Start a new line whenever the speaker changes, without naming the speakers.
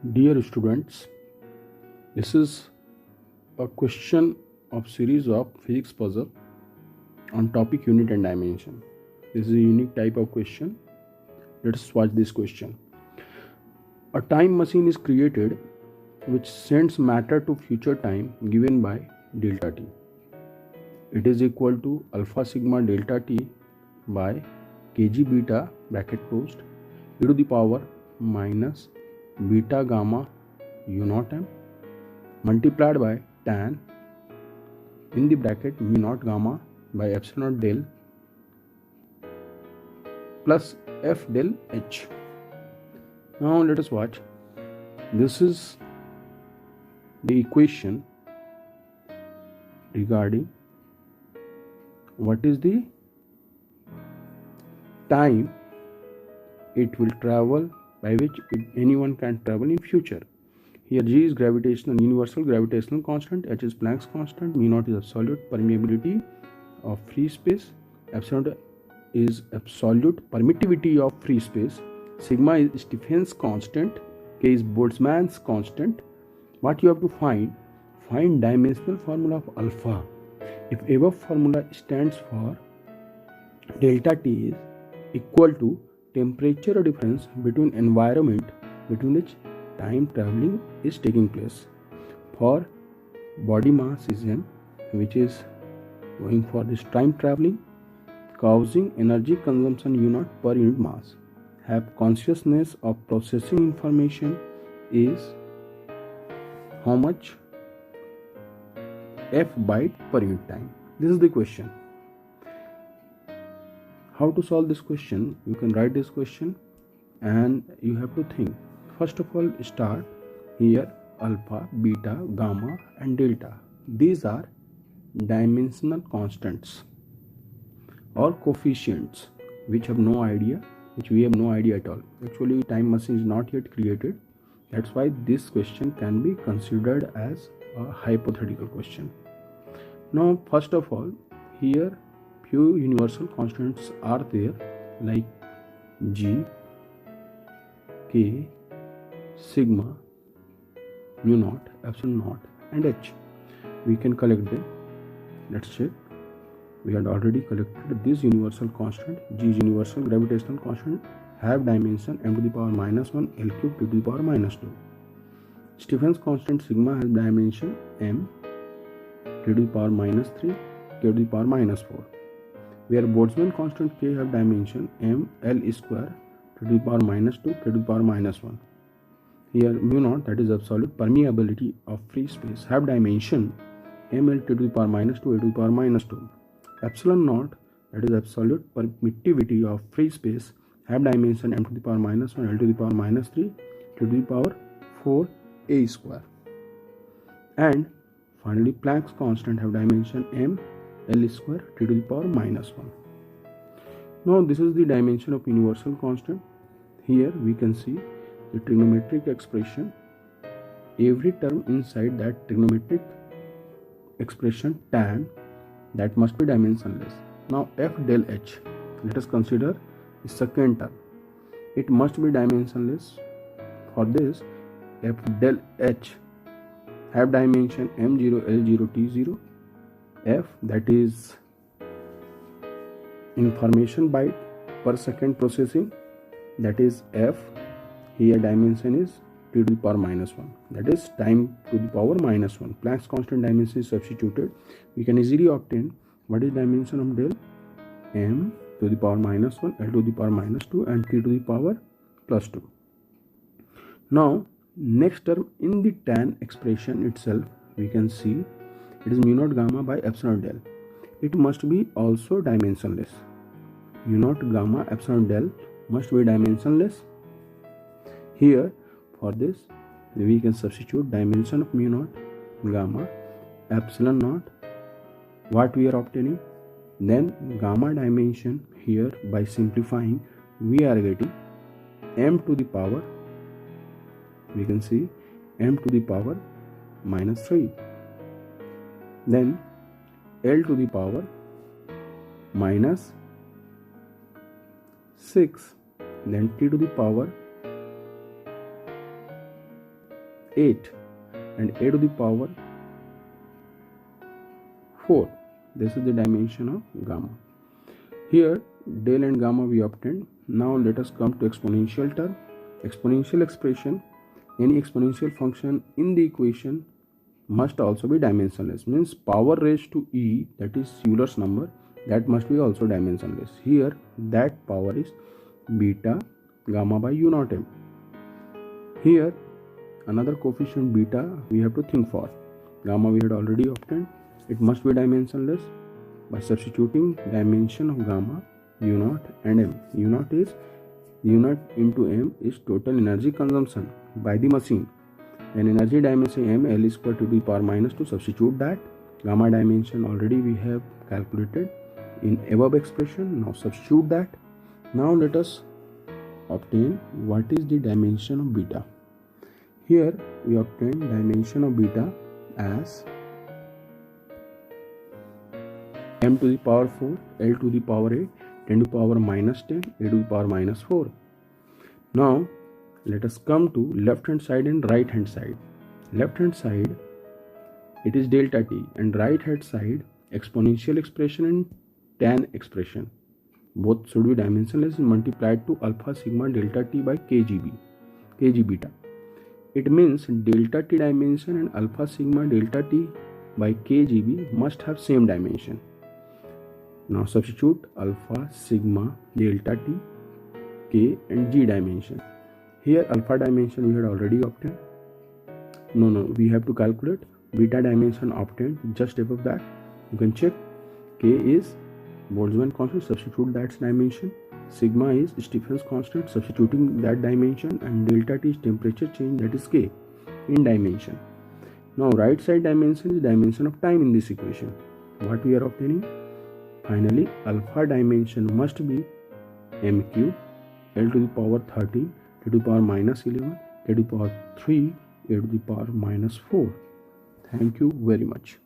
Dear students, this is a question of series of physics puzzle on topic unit and dimension. This is a unique type of question. Let's watch this question. A time machine is created which sends matter to future time given by delta t. It is equal to alpha sigma delta t by kg beta bracket closed e to the power minus beta gamma u naught m multiplied by tan in the bracket mu naught gamma by epsilon del plus f del h. Now let us watch. This is the equation regarding what is the time it will travel by which anyone can travel in future. Here G is universal gravitational constant, H is Planck's constant, mu naught is absolute permeability of free space, epsilon is absolute permittivity of free space, sigma is Stephen's constant, K is Boltzmann's constant. What you have to find dimensional formula of alpha. If above formula stands for delta T is equal to temperature difference between environment between which time traveling is taking place. For body mass is m, which is going for this time traveling, causing energy consumption u naught per unit mass. Have consciousness of processing information is how much? F byte per unit time. This is the question. How to solve this question? You can write this question and you have to think. First of all, start here alpha, beta, gamma and delta. These are dimensional constants or coefficients which we have no idea at all. Actually, time machine is not yet created. That's why this question can be considered as a hypothetical question. Now, first of all, here few universal constants are there like G, K, sigma, mu naught, epsilon naught and H. We can collect them. Let's check. We had already collected this universal constant. G is universal gravitational constant, have dimension m to the power minus 1 L cube to the power minus 2. Stephen's constant sigma has dimension m to the power minus 3 k to the power minus 4. Where Boltzmann constant k have dimension m L square to the power minus 2 k to the power minus 1. Here mu naught, that is absolute permeability of free space, have dimension m L to the power minus 2 a to the power minus 2. Epsilon naught, that is absolute permittivity of free space, have dimension m to the power minus 1 L to the power minus 3 to the power 4 a square. And finally Planck's constant have dimension m L square t to the power minus 1. Now this is the dimension of universal constant. Here we can see the trigonometric expression. Every term inside that trigonometric expression tan, that must be dimensionless. Now f del h, let us consider the second term. It must be dimensionless. For this, f del h have dimension m0 l0 t0. F, that is information byte per second processing, that is f. Here dimension is t to the power minus 1, that is time to the power minus 1. Planck's constant dimension is substituted. We can easily obtain what is dimension of del m to the power minus 1 L to the power minus 2 and t to the power plus 2. Now next term in the tan expression itself, we can see it is mu naught gamma by epsilon del. It must be also dimensionless. Mu naught gamma epsilon del must be dimensionless. Here for this we can substitute dimension of mu naught gamma epsilon naught. What we are obtaining? Then gamma dimension, here by simplifying we are getting m to the power, we can see m to the power minus 3. Then L to the power minus 6, then t to the power 8 and a to the power 4. This is the dimension of gamma. Here del and gamma we obtained. Now let us come to exponential term. Exponential expression, any exponential function in the equation must also be dimensionless, means power raised to e, that is Euler's number, that must be also dimensionless. Here that power is beta gamma by u naught m. Here another coefficient beta we have to think for. Gamma we had already obtained. It must be dimensionless by substituting dimension of gamma, u naught and m. U naught into m is total energy consumption by the machine, and energy dimension m, L square to the power minus 2. Substitute that. Gamma dimension already we have calculated in above expression. Now substitute that. Now let us obtain what is the dimension of beta. Here we obtain dimension of beta as m to the power 4, L to the power 8, 10 to the power minus 10, a to the power minus 4. Now let us come to left hand side and right hand side. Left hand side it is delta t, and right hand side exponential expression and tan expression. Both should be dimensionless and multiplied to alpha sigma delta t by kg beta. It means delta t dimension and alpha sigma delta t by kgb must have same dimension. Now substitute alpha sigma delta t, k and g dimension. Here alpha dimension we had already obtained. We have to calculate. Beta dimension obtained just above that. You can check. K is Boltzmann constant, substitute that dimension. Sigma is Stephen's constant, substituting that dimension, and delta t is temperature change, that is k in dimension. Now right side dimension is dimension of time in this equation. What we are obtaining? Finally alpha dimension must be m cube, L to the power 13, to the power minus 11, to the power 3, a to the power minus 4. Thank you very much.